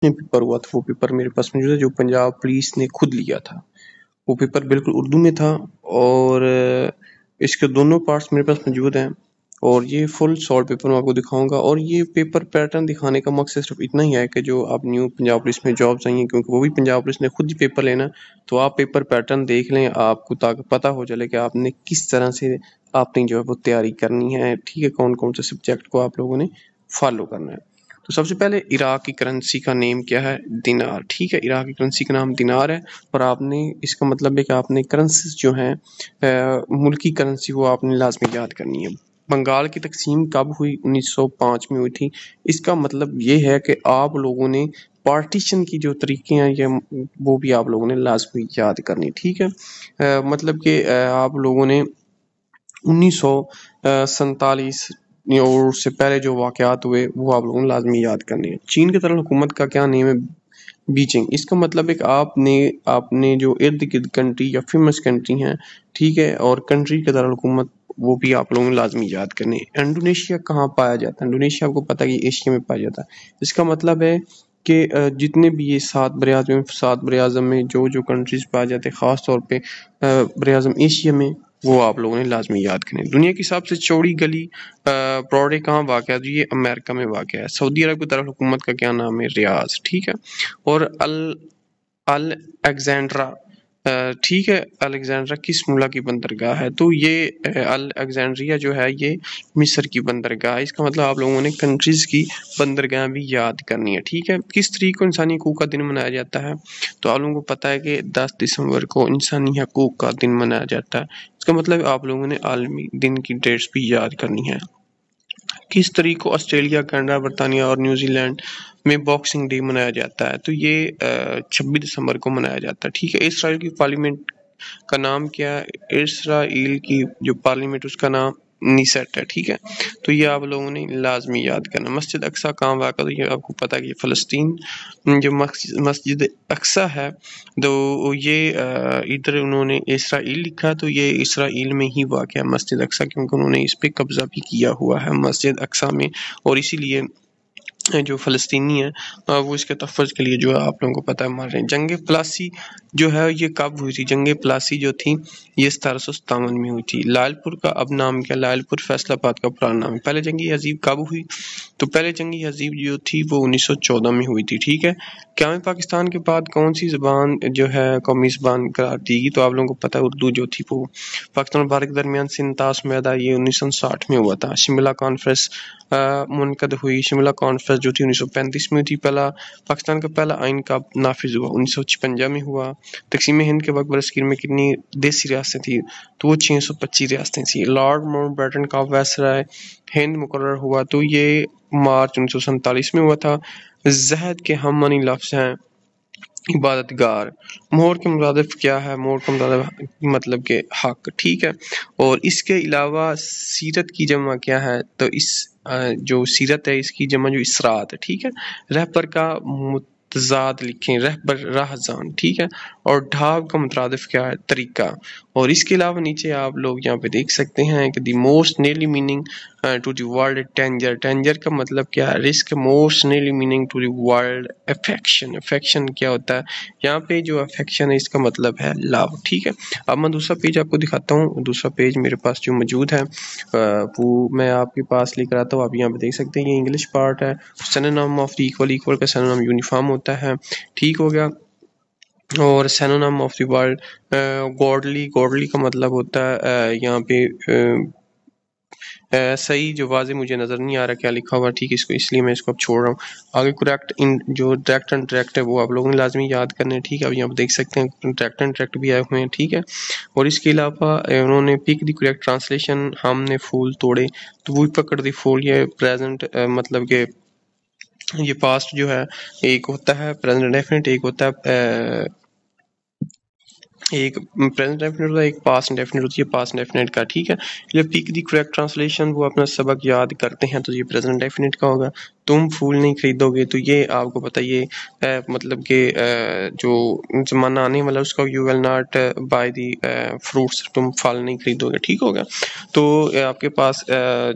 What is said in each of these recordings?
میں پیپر ہوا تھا وہ پیپر میرے پاس موجود ہے جو پنجاب پولیس نے خود لیا تھا. وہ پیپر بالکل اردو میں تھا اور اس کے دونوں پارٹس میرے پاس موجود ہیں اور یہ فل سالٹ پیپر میں آپ کو دکھاؤں گا. اور یہ پیپر پیٹرن دکھانے کا مقصد صرف اتنا ہی ہے کہ جو آپ نیو پنجاب پولیس میں جاب چاہیے کیونکہ وہ بھی پنجاب پولیس نے خود ہی پیپر لینا تو آپ پیپر پیٹرن دیکھ لیں آپ کو تاکہ پتہ ہو چلے کہ آپ نے کس طرح سے آپ نے جو ہے وہ تیاری کرنی ہے. ٹھیک ہے, کون کون سے سبجیکٹ کو آپ لوگوں نے فالو کرنا ہے. تو سب سے پہلے عراق کی کرنسی کا نیم کیا ہے؟ دینار. ٹھیک ہے, عراق کی کرنسی کا نام دینار ہے اور آپ نے اس کا مطلب ہے کہ آپ نے کرنسیز جو ہیں ملکی کرنسی وہ آپ نے لازمی یاد کرنی ہے. بنگال کی تقسیم کب ہوئی؟ 1905 میں ہوئی تھی. اس کا مطلب یہ ہے کہ آپ لوگوں نے پارٹیشن کی جو طریقے ہیں یہ وہ بھی آپ لوگوں نے لازمی یاد کرنی. ٹھیک ہے, مطلب کہ آپ لوگوں نے 1947 اور اس سے پہلے جو واقعات ہوئے وہ آپ لوگوں نے لازمی یاد کرنے ہیں. چین کے دارالحکومت کا کیا نیم ہے؟ بیجنگ. اس کا مطلب ہے کہ آپ نے جو ارد گرد کنٹری یا فیمس کنٹری ہیں ٹھیک ہے اور کنٹری کے دارالحکومت وہ بھی آپ لوگوں نے لازمی یاد کرنے. انڈونیشیا کہاں پایا جاتا ہے؟ انڈونیشیا آپ کو پتہ ہے کہ ایشیا میں پایا جاتا ہے. اس کا مطلب ہے کہ جتنے بھی یہ 7 بر اعظم میں جو کنٹریز پائے جاتے ہیں خاص طور پہ بر اعظم ایشیا میں وہ آپ لوگوں نے لازمی یاد کرنے. دنیا کی سب سے چوڑی گلی براڈوے کہاں واقع ہے؟ یہ امریکہ میں واقع ہے. سعودی عرب کی دارالحکومت کا کیا نام ہے؟ ریاض. ٹھیک ہے, اور الیگزینڈرا ٹھیک ہے, الیگزینڈرا کس مملکت کی بندرگاہ ہے؟ تو یہ الیگزینڈریا جو ہے یہ مصر کی بندرگاہ ہے. اس کا مطلب آپ لوگوں نے کنٹریز کی بندرگاہ بھی یاد کرنی ہے. ٹھیک ہے, کس تاریخ کو انسانی حقوق کا دن منایا جاتا ہے؟ تو آپ لوگوں کو پتہ ہے کہ 10 دسمبر کو انسانی حقوق کا دن منایا جاتا ہے. اس کا مطلب آپ لوگوں نے عالمی دن کی ڈیٹس بھی یاد کرنی ہے. کس تاریخ کو آسٹریلیا, کینیڈا, برطانیہ اور نیوزی لینڈ میں باکسنگ ڈے منایا جاتا ہے؟ تو یہ 26 دسمبر کو منایا جاتا ہے. ٹھیک ہے, اسرائیل کی پارلیمنٹ کا نام کیا ہے؟ اسرائیل کی جو پارلیمنٹ اس کا نام نیسٹ ہے. ٹھیک ہے, تو یہ آپ لوگوں نے لازمی یاد کرنا. مسجد اقصی کہاں واقع ہے؟ یہ آپ کو پتہ ہے کہ فلسطین جو مسجد اقصی ہے تو یہ ادھر انہوں نے اسرائیل لکھا تو یہ اسرائیل میں ہی واقع ہے مسجد اقصی کیونکہ انہوں نے اس پہ قبضہ بھی کیا ہوا ہے مسجد اقصی میں اور اسی لیے جو فلسطینی ہیں وہ اس کے تحفظ کے لیے جو ہے آپ لوگوں کو پتہ ہے مار رہے ہیں. جنگ پلاسی جو ہے یہ کب ہوئی تھی؟ جنگ پلاسی جو تھی یہ 1757 میں ہوئی تھی. لال پور کا اب نام کیا؟ لال پور فیصل آباد کا پرانا نام ہے. پہلے جنگی عظیم کب ہوئی؟ تو پہلے جنگی عظیم جو تھی وہ 1914 میں ہوئی تھی. ٹھیک ہے, قیام پاکستان کے بعد کون سی زبان جو ہے قومی زبان قرار دی گئی؟ تو آپ لوگوں کو پتہ ہے اردو جو تھی وہ. پاکستان اور بھارت کے درمیان سنتاس معاہدہ یہ 1960 میں ہوا تھا. شملہ کانفرنس منعقد ہوئی. شملہ کانفرنس جو تھی 1935 میں تھی. پاکستان کا پہلا آئین کب نافذ ہوا؟ 1956 میں ہوا. تقسیم ہند کے وقت برصغیر میں کتنی دیسی ریاستیں تھیں؟ تو وہ 625 ریاستیں تھیں. لارڈ ماؤنٹ بیٹن کا وائسرائے ہند مقرر ہوا تو یہ مارچ 1947 میں ہوا تھا. زہد کے ہم معنی لفظ ہیں عبادت گار. مہر کے مرادف کیا ہے؟ مہر کا مرادف مطلب کہ حق. ٹھیک ہے, اور اس کے علاوہ سیرت کی جمع کیا ہے؟ تو اس جو سیرت ہے اس کی جمع جو اسرات ہے. ٹھیک ہے, رہبر کا متضاد لکھیں, رہبر راہزان. ٹھیک ہے, اور ڈھاب کا مترادف کیا ہے؟ طریقہ. اور اس کے علاوہ نیچے آپ لوگ یہاں پہ دیکھ سکتے ہیں کہ the most nearly meaning to the word danger. Danger کا مطلب کیا ہے؟ Risk. Most nearly meaning to the word affection. Affection کیا ہوتا ہے؟ یہاں پہ جو افیکشن ہے اس کا مطلب ہے لو. ٹھیک ہے, اب میں دوسرا پیج آپ کو دکھاتا ہوں. دوسرا پیج میرے پاس جو موجود ہے وہ میں آپ کے پاس لے کر آتا ہوں. آپ یہاں پہ دیکھ سکتے ہیں یہ انگلش پارٹ ہے. Synonym of the equal. Equal کا سینونیم یونیفارم ہوتا ہے. ٹھیک ہو گیا, اور سینونیم آف دی ورلڈ گوڈلی. گوڈلی کا مطلب ہوتا ہے یہاں پہ صحیح جو واضح مجھے نظر نہیں آ رہا کیا لکھا ہوا. ٹھیک ہے, اس لیے میں اس کو اب چھوڑ رہا ہوں. آگے کریکٹ جو ڈائریکٹ اینڈ ڈائریکٹ ہے وہ آپ لوگوں نے لازمی یاد کرنے. ٹھیک ہے, اب یہاں پہ دیکھ سکتے ہیں ڈائریکٹ اینڈ ڈائریکٹ بھی آئے ہوئے ہیں. ٹھیک ہے, اور اس کے علاوہ انہوں نے پک دی کریکٹ ٹرانسلیشن. ہم نے پھول توڑے تو وہ پکڑ دی پھول. یہ پریزنٹ مطلب کہ یہ پاسٹ جو ہے ایک ہوتا ہے پریزنٹ ڈیفینٹ, ایک ہوتا ہے ایک پریزنٹ ڈیفینٹ ہوتا ہے, ایک پاسٹ ڈیفینٹ ہوتی ہے پاسٹ ڈیفینٹ کا. ٹھیک ہے, یہ پک دی کریکٹ ٹرانسلیشن وہ اپنا سبق یاد کرتے ہیں تو یہ پریزنٹ ڈیفینٹ کا ہوگا. تم پھول نہیں خریدو گے، تو یہ آپ کو پتہ یہ مطلب کہ جو زمانہ آنے والا اس کا you will not by the fruits, تم پھل نہیں خریدو گے، ٹھیک ہوگا. تو آپ کے پاس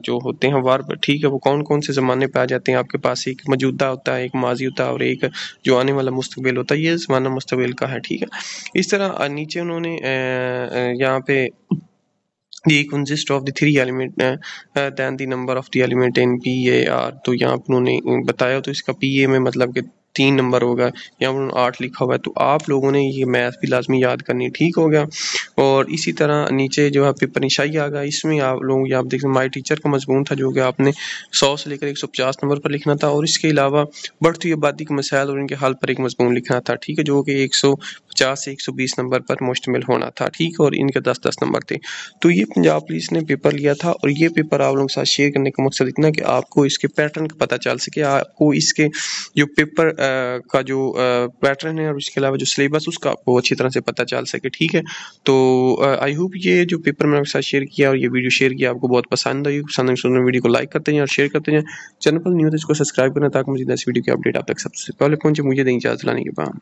جو ہوتے ہیں ورب، ٹھیک ہے، وہ کون کون سے زمانے پہ آ جاتے ہیں. آپ کے پاس ایک موجودہ ہوتا ہے، ایک ماضی ہوتا ہے، اور ایک جو آنے والا مستقبل ہوتا ہے. یہ زمانہ مستقبل کا ہے، ٹھیک ہے. اس طرح نیچے انہوں نے یہاں پہ یہ consist of the three element then the number of the element in PAR. تو یہاں پہ انہوں نے بتایا، تو اس کا PA میں مطلب کہ 3 نمبر ہوگا، یہاں پر 8 لکھا ہوا ہے. تو آپ لوگوں نے یہ میتھ بھی لازمی یاد کرنی، ٹھیک ہو گیا. اور اسی طرح نیچے جو ہے پیپر نشائی آ گیا، اس میں آپ لوگ آپ دیکھ مائی ٹیچر کا مضمون تھا، جو کہ آپ نے 100 سے لے کر 150 نمبر پر لکھنا تھا. اور اس کے علاوہ بڑھتی آبادی کے مسائل اور ان کے حل پر ایک مضمون لکھنا تھا، ٹھیک ہے، جو کہ 150 سے 120 نمبر پر مشتمل ہونا تھا، ٹھیک ہے. اور ان کے 10 نمبر تھے. تو یہ پنجاب پولیس نے پیپر لیا تھا، اور یہ پیپر آپ لوگوں کے ساتھ شیئر کرنے کا مقصد اتنا کہ آپ کو اس کے پیٹرن کا پتہ چل سکے، آپ کو اس کے جو پیپر کا جو پیٹرن ہے اور اس کے علاوہ جو سلیبس اس کا آپ کو اچھی طرح سے پتہ چل سکے، ٹھیک ہے. تو آئی ہوپ یہ جو پیپر میں آپ کے ساتھ شیئر کیا اور یہ ویڈیو شیئر کیا آپ کو بہت پسند آئی. ویڈیو کو لائک کرتے ہیں اور شیئر کرتے ہیں. چینل پر نیو ہے تو اس کو سبسکرائب کرنا تاکہ مجھے اس ویڈیو کی اپڈیٹ آپ تک سب سے پہلے پہنچے. مجھے دیں اجازت لانے کے بعد.